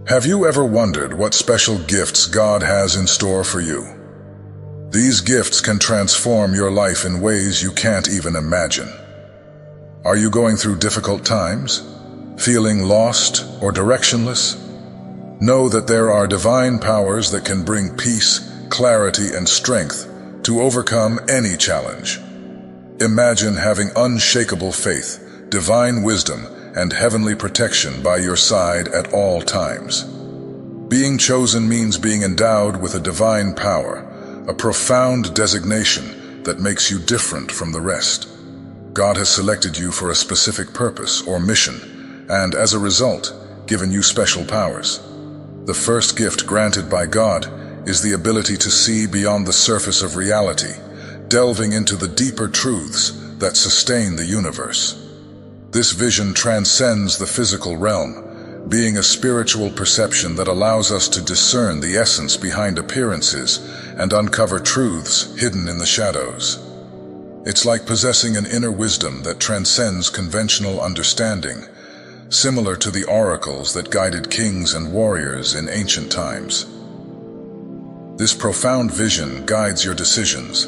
Have you ever wondered what special gifts God has in store for you? These gifts can transform your life in ways you can't even imagine. Are you going through difficult times? Feeling lost or directionless? Know that there are divine powers that can bring peace, clarity, and strength to overcome any challenge. Imagine having unshakable faith, divine wisdom, and heavenly protection by your side at all times. Being chosen means being endowed with a divine power, a profound designation that makes you different from the rest. God has selected you for a specific purpose or mission, and as a result, given you special powers. The first gift granted by God is the ability to see beyond the surface of reality, delving into the deeper truths that sustain the universe. This vision transcends the physical realm, being a spiritual perception that allows us to discern the essence behind appearances and uncover truths hidden in the shadows. It's like possessing an inner wisdom that transcends conventional understanding, similar to the oracles that guided kings and warriors in ancient times. This profound vision guides your decisions,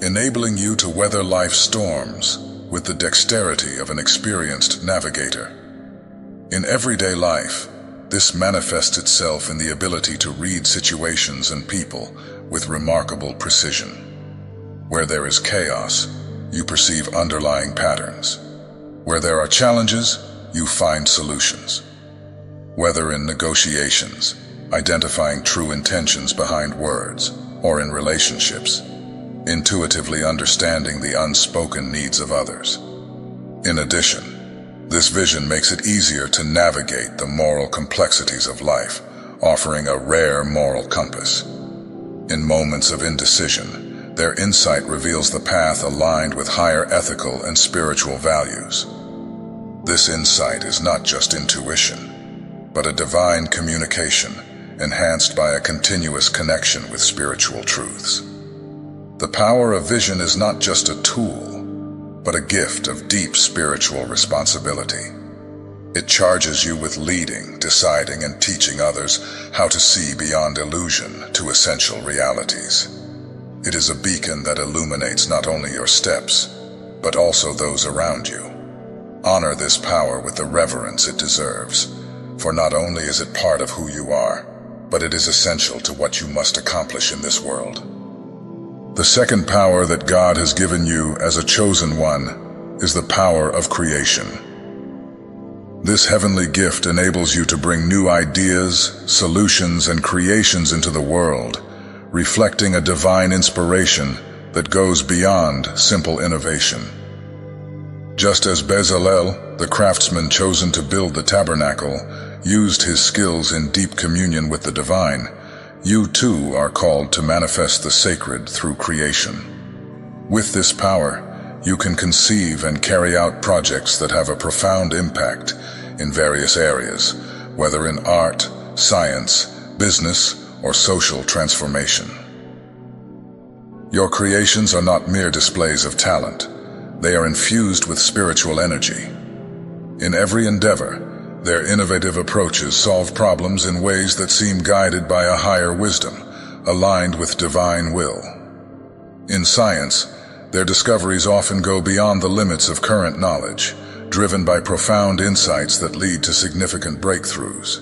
enabling you to weather life's storms with the dexterity of an experienced navigator. In everyday life, this manifests itself in the ability to read situations and people with remarkable precision. Where there is chaos, you perceive underlying patterns. Where there are challenges, you find solutions. Whether in negotiations, identifying true intentions behind words, or in relationships, intuitively understanding the unspoken needs of others. In addition, this vision makes it easier to navigate the moral complexities of life, offering a rare moral compass. In moments of indecision, their insight reveals the path aligned with higher ethical and spiritual values. This insight is not just intuition, but a divine communication enhanced by a continuous connection with spiritual truths. The power of vision is not just a tool, but a gift of deep spiritual responsibility. It charges you with leading, deciding, and teaching others how to see beyond illusion to essential realities. It is a beacon that illuminates not only your steps, but also those around you. Honor this power with the reverence it deserves, for not only is it part of who you are, but it is essential to what you must accomplish in this world. The second power that God has given you as a chosen one is the power of creation. This heavenly gift enables you to bring new ideas, solutions, and creations into the world, reflecting a divine inspiration that goes beyond simple innovation. Just as Bezalel, the craftsman chosen to build the tabernacle, used his skills in deep communion with the divine, you too are called to manifest the sacred through creation. With this power, you can conceive and carry out projects that have a profound impact in various areas, whether in art, science, business, or social transformation. Your creations are not mere displays of talent. They are infused with spiritual energy. In every endeavor, their innovative approaches solve problems in ways that seem guided by a higher wisdom, aligned with divine will. In science, their discoveries often go beyond the limits of current knowledge, driven by profound insights that lead to significant breakthroughs.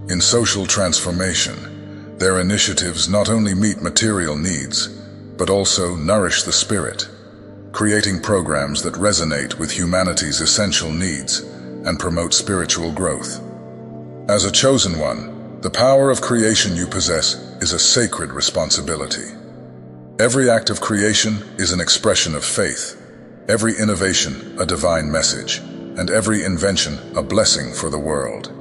In social transformation, their initiatives not only meet material needs, but also nourish the spirit, creating programs that resonate with humanity's essential needs and promote spiritual growth. As a chosen one, the power of creation you possess is a sacred responsibility. Every act of creation is an expression of faith, every innovation a divine message, and every invention a blessing for the world.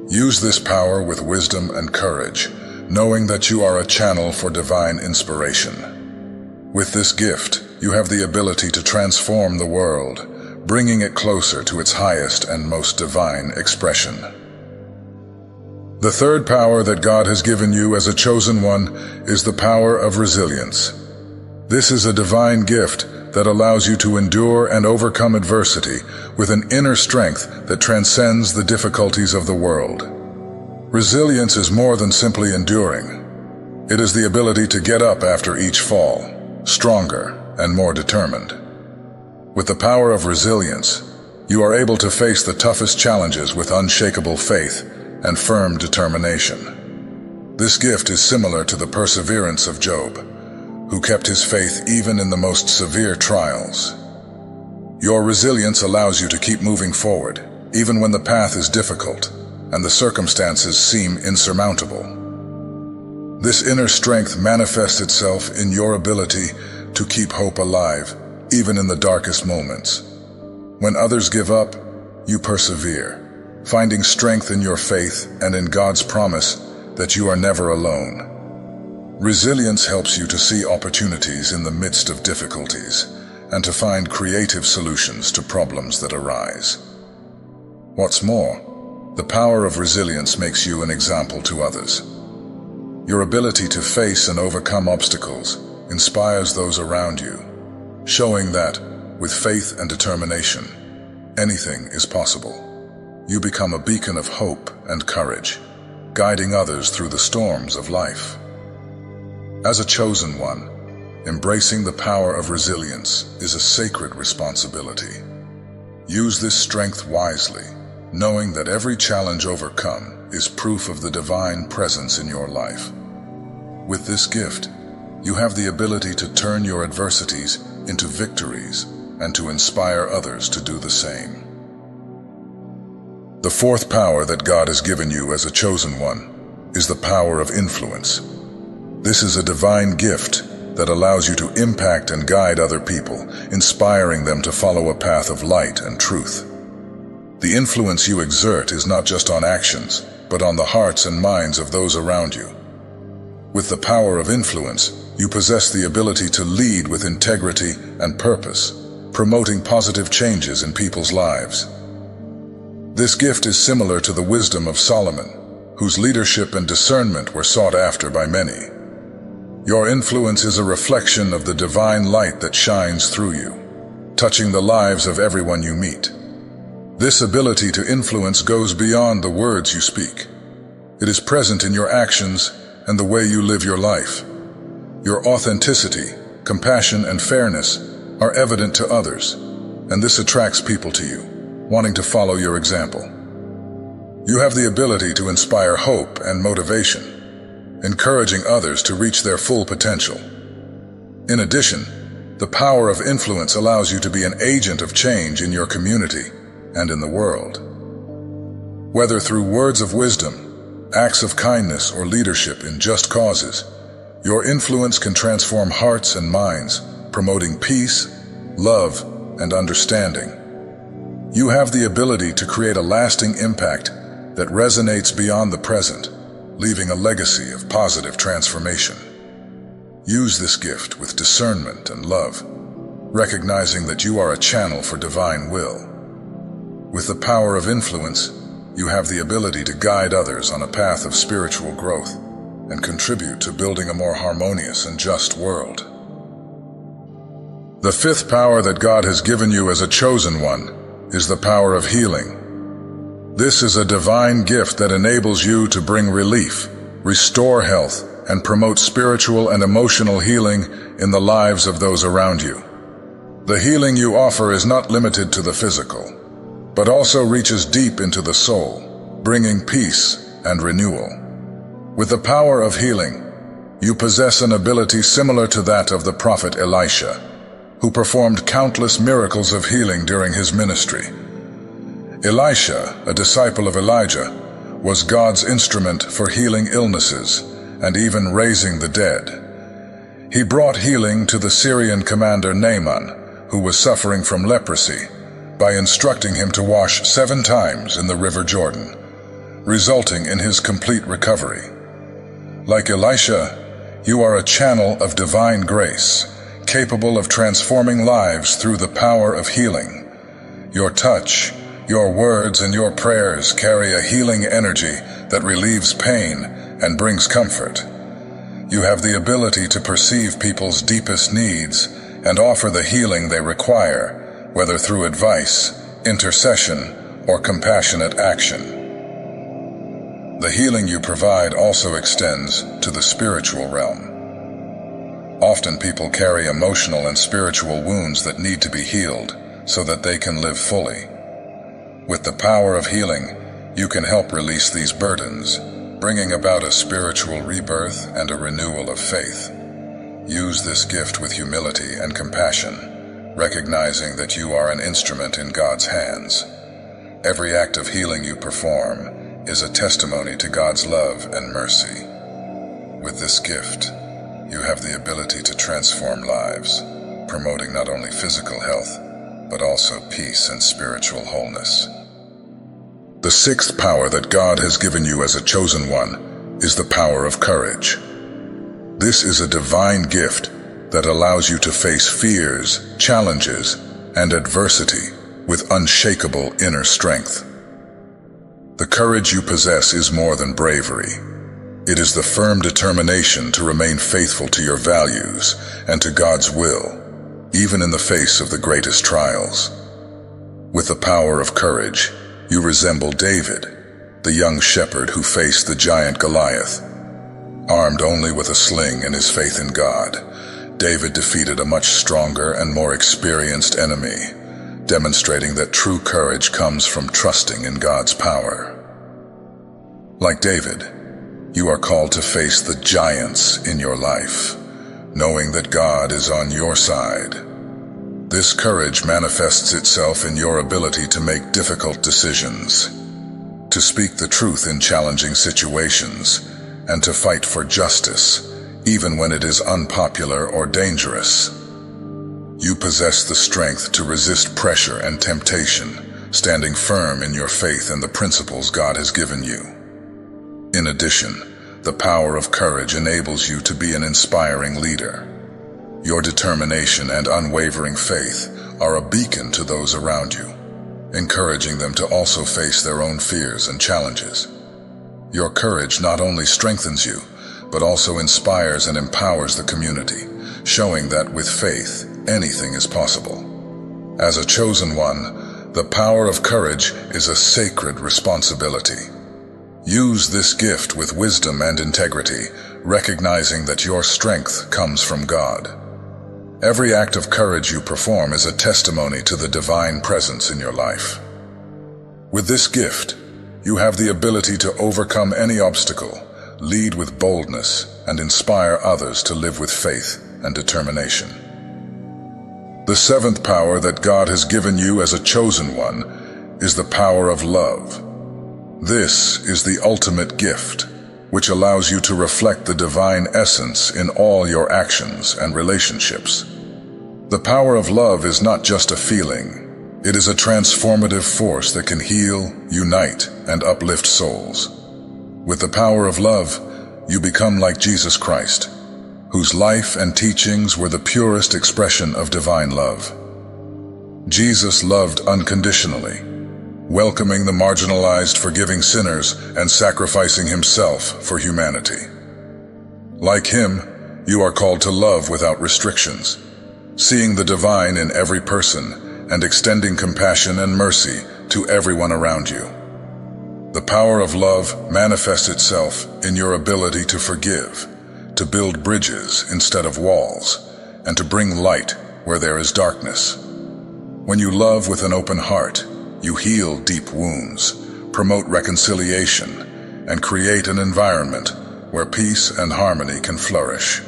Use this power with wisdom and courage, knowing that you are a channel for divine inspiration. With this gift, you have the ability to transform the world, bringing it closer to its highest and most divine expression. The third power that God has given you as a chosen one is the power of resilience. This is a divine gift that allows you to endure and overcome adversity with an inner strength that transcends the difficulties of the world. Resilience is more than simply enduring. It is the ability to get up after each fall, stronger and more determined. With the power of resilience, you are able to face the toughest challenges with unshakable faith and firm determination. This gift is similar to the perseverance of Job, who kept his faith even in the most severe trials. Your resilience allows you to keep moving forward, even when the path is difficult and the circumstances seem insurmountable. This inner strength manifests itself in your ability to keep hope alive, even in the darkest moments. When others give up, you persevere, finding strength in your faith and in God's promise that you are never alone. Resilience helps you to see opportunities in the midst of difficulties and to find creative solutions to problems that arise. What's more, the power of resilience makes you an example to others. Your ability to face and overcome obstacles inspires those around you, showing that, with faith and determination, anything is possible. You become a beacon of hope and courage, guiding others through the storms of life. As a chosen one, embracing the power of resilience is a sacred responsibility. Use this strength wisely, knowing that every challenge overcome is proof of the divine presence in your life. With this gift, you have the ability to turn your adversities into victories and to inspire others to do the same. The fourth power that God has given you as a chosen one is the power of influence. This is a divine gift that allows you to impact and guide other people, inspiring them to follow a path of light and truth. The influence you exert is not just on actions, but on the hearts and minds of those around you. With the power of influence, you possess the ability to lead with integrity and purpose, promoting positive changes in people's lives. This gift is similar to the wisdom of Solomon, whose leadership and discernment were sought after by many. Your influence is a reflection of the divine light that shines through you, touching the lives of everyone you meet. This ability to influence goes beyond the words you speak. It is present in your actions and the way you live your life. Your authenticity, compassion, and fairness are evident to others, and this attracts people to you, wanting to follow your example. You have the ability to inspire hope and motivation, encouraging others to reach their full potential. In addition, the power of influence allows you to be an agent of change in your community and in the world. Whether through words of wisdom, acts of kindness, or leadership in just causes, your influence can transform hearts and minds, promoting peace, love, and understanding. You have the ability to create a lasting impact that resonates beyond the present, leaving a legacy of positive transformation. Use this gift with discernment and love, recognizing that you are a channel for divine will. With the power of influence, you have the ability to guide others on a path of spiritual growth and contribute to building a more harmonious and just world. The fifth power that God has given you as a chosen one is the power of healing. This is a divine gift that enables you to bring relief, restore health, and promote spiritual and emotional healing in the lives of those around you. The healing you offer is not limited to the physical, but also reaches deep into the soul, bringing peace and renewal. With the power of healing, you possess an ability similar to that of the prophet Elisha, who performed countless miracles of healing during his ministry. Elisha, a disciple of Elijah, was God's instrument for healing illnesses and even raising the dead. He brought healing to the Syrian commander Naaman, who was suffering from leprosy, by instructing him to wash 7 times in the River Jordan, resulting in his complete recovery. Like Elisha, you are a channel of divine grace, capable of transforming lives through the power of healing. Your touch, your words, and your prayers carry a healing energy that relieves pain and brings comfort. You have the ability to perceive people's deepest needs and offer the healing they require, whether through advice, intercession, or compassionate action. The healing you provide also extends to the spiritual realm. Often people carry emotional and spiritual wounds that need to be healed so that they can live fully. With the power of healing, you can help release these burdens, bringing about a spiritual rebirth and a renewal of faith. Use this gift with humility and compassion, recognizing that you are an instrument in God's hands. Every act of healing you perform is a testimony to God's love and mercy. With this gift, you have the ability to transform lives, promoting not only physical health, but also peace and spiritual wholeness. The sixth power that God has given you as a chosen one is the power of courage. This is a divine gift that allows you to face fears, challenges, and adversity with unshakable inner strength. The courage you possess is more than bravery. It is the firm determination to remain faithful to your values and to God's will, even in the face of the greatest trials. With the power of courage, you resemble David, the young shepherd who faced the giant Goliath. Armed only with a sling and his faith in God, David defeated a much stronger and more experienced enemy, demonstrating that true courage comes from trusting in God's power. Like David, you are called to face the giants in your life, knowing that God is on your side. This courage manifests itself in your ability to make difficult decisions, to speak the truth in challenging situations, and to fight for justice, even when it is unpopular or dangerous. You possess the strength to resist pressure and temptation, standing firm in your faith and the principles God has given you. In addition, the power of courage enables you to be an inspiring leader. Your determination and unwavering faith are a beacon to those around you, encouraging them to also face their own fears and challenges. Your courage not only strengthens you, but also inspires and empowers the community, showing that with faith, anything is possible. As a chosen one, the power of courage is a sacred responsibility. Use this gift with wisdom and integrity, recognizing that your strength comes from God. Every act of courage you perform is a testimony to the divine presence in your life. With this gift, you have the ability to overcome any obstacle, lead with boldness, and inspire others to live with faith and determination. The seventh power that God has given you as a chosen one is the power of love. This is the ultimate gift, which allows you to reflect the divine essence in all your actions and relationships. The power of love is not just a feeling. It is a transformative force that can heal, unite, and uplift souls. With the power of love, you become like Jesus Christ, whose life and teachings were the purest expression of divine love. Jesus loved unconditionally, welcoming the marginalized, forgiving sinners, and sacrificing himself for humanity. Like him, you are called to love without restrictions, seeing the divine in every person and extending compassion and mercy to everyone around you. The power of love manifests itself in your ability to forgive, to build bridges instead of walls, and to bring light where there is darkness. When you love with an open heart, you heal deep wounds, promote reconciliation, and create an environment where peace and harmony can flourish.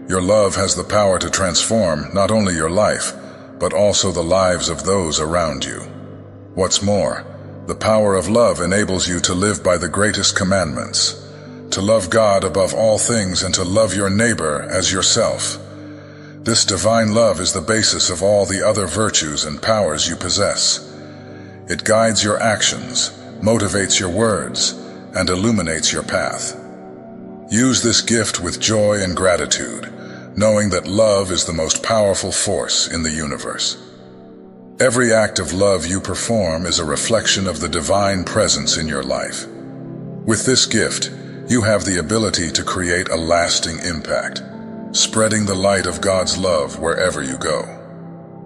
Your love has the power to transform not only your life, but also the lives of those around you. What's more, the power of love enables you to live by the greatest commandments, to love God above all things and to love your neighbor as yourself. This divine love is the basis of all the other virtues and powers you possess. It guides your actions, motivates your words, and illuminates your path. Use this gift with joy and gratitude, knowing that love is the most powerful force in the universe. Every act of love you perform is a reflection of the divine presence in your life. With this gift, you have the ability to create a lasting impact, spreading the light of God's love wherever you go.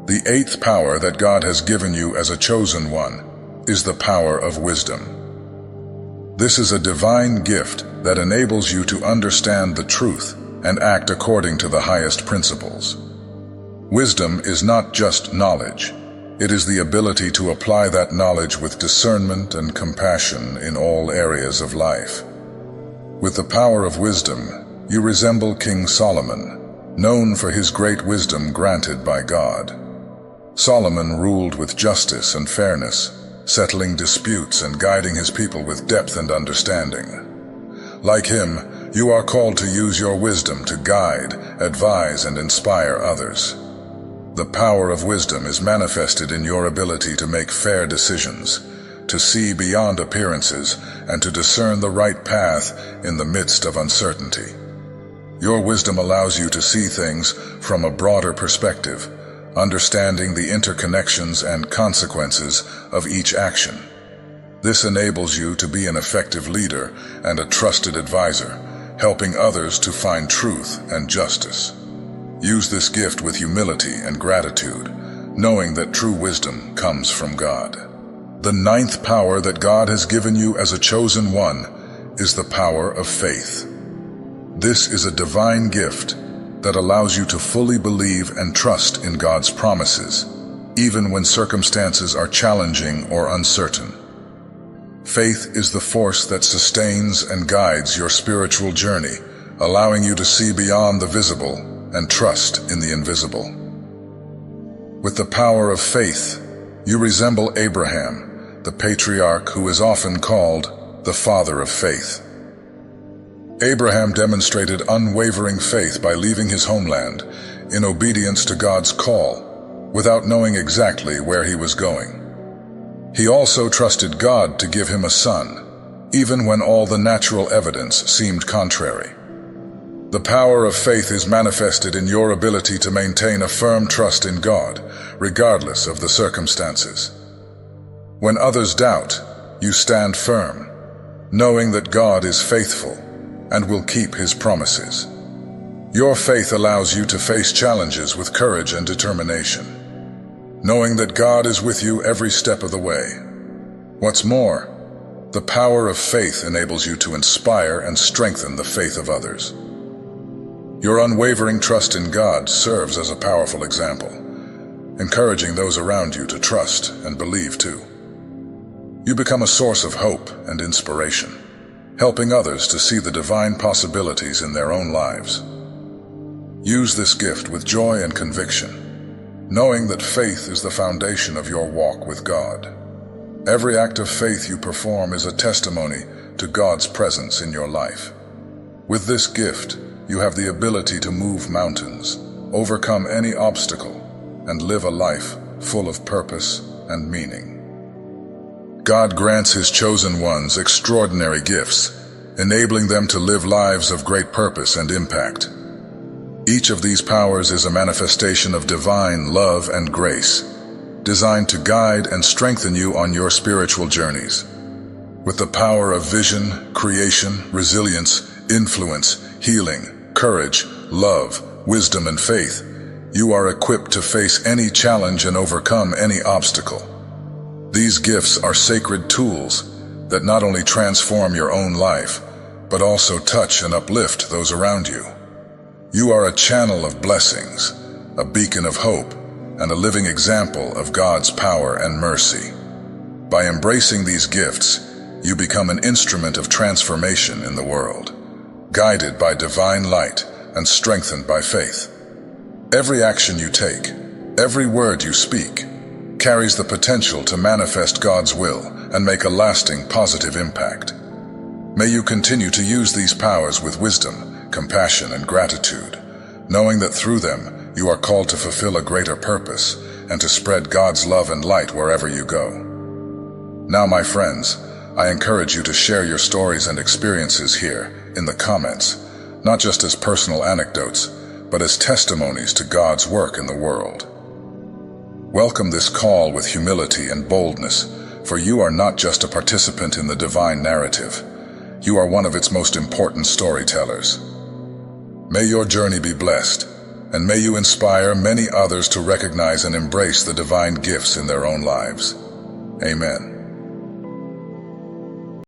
The eighth power that God has given you as a chosen one is the power of wisdom. This is a divine gift that enables you to understand the truth and act according to the highest principles. Wisdom is not just knowledge. It is the ability to apply that knowledge with discernment and compassion in all areas of life. With the power of wisdom, you resemble King Solomon, known for his great wisdom granted by God. Solomon ruled with justice and fairness, settling disputes and guiding his people with depth and understanding. Like him, you are called to use your wisdom to guide, advise, and inspire others. The power of wisdom is manifested in your ability to make fair decisions, to see beyond appearances, and to discern the right path in the midst of uncertainty. Your wisdom allows you to see things from a broader perspective, understanding the interconnections and consequences of each action. This enables you to be an effective leader and a trusted advisor, helping others to find truth and justice. Use this gift with humility and gratitude, knowing that true wisdom comes from God. The ninth power that God has given you as a chosen one is the power of faith. This is a divine gift that allows you to fully believe and trust in God's promises, even when circumstances are challenging or uncertain. Faith is the force that sustains and guides your spiritual journey, allowing you to see beyond the visible and trust in the invisible. With the power of faith, you resemble Abraham, the patriarch who is often called the father of faith. Abraham demonstrated unwavering faith by leaving his homeland in obedience to God's call, without knowing exactly where he was going. He also trusted God to give him a son, even when all the natural evidence seemed contrary. The power of faith is manifested in your ability to maintain a firm trust in God, regardless of the circumstances. When others doubt, you stand firm, knowing that God is faithful and will keep his promises. Your faith allows you to face challenges with courage and determination, knowing that God is with you every step of the way. What's more, the power of faith enables you to inspire and strengthen the faith of others. Your unwavering trust in God serves as a powerful example, encouraging those around you to trust and believe too. You become a source of hope and inspiration, helping others to see the divine possibilities in their own lives. Use this gift with joy and conviction, knowing that faith is the foundation of your walk with God. Every act of faith you perform is a testimony to God's presence in your life. With this gift, you have the ability to move mountains, overcome any obstacle, and live a life full of purpose and meaning. God grants his chosen ones extraordinary gifts, enabling them to live lives of great purpose and impact. Each of these powers is a manifestation of divine love and grace, designed to guide and strengthen you on your spiritual journeys. With the power of vision, creation, resilience, influence, healing, courage, love, wisdom, and faith, you are equipped to face any challenge and overcome any obstacle. These gifts are sacred tools that not only transform your own life, but also touch and uplift those around you. You are a channel of blessings, a beacon of hope, and a living example of God's power and mercy. By embracing these gifts, you become an instrument of transformation in the world, guided by divine light and strengthened by faith. Every action you take, every word you speak, carries the potential to manifest God's will and make a lasting positive impact. May you continue to use these powers with wisdom, compassion, and gratitude, knowing that through them you are called to fulfill a greater purpose and to spread God's love and light wherever you go. Now, my friends, I encourage you to share your stories and experiences here in the comments, not just as personal anecdotes, but as testimonies to God's work in the world. Welcome this call with humility and boldness, for you are not just a participant in the divine narrative. You are one of its most important storytellers. May your journey be blessed, and may you inspire many others to recognize and embrace the divine gifts in their own lives. Amen.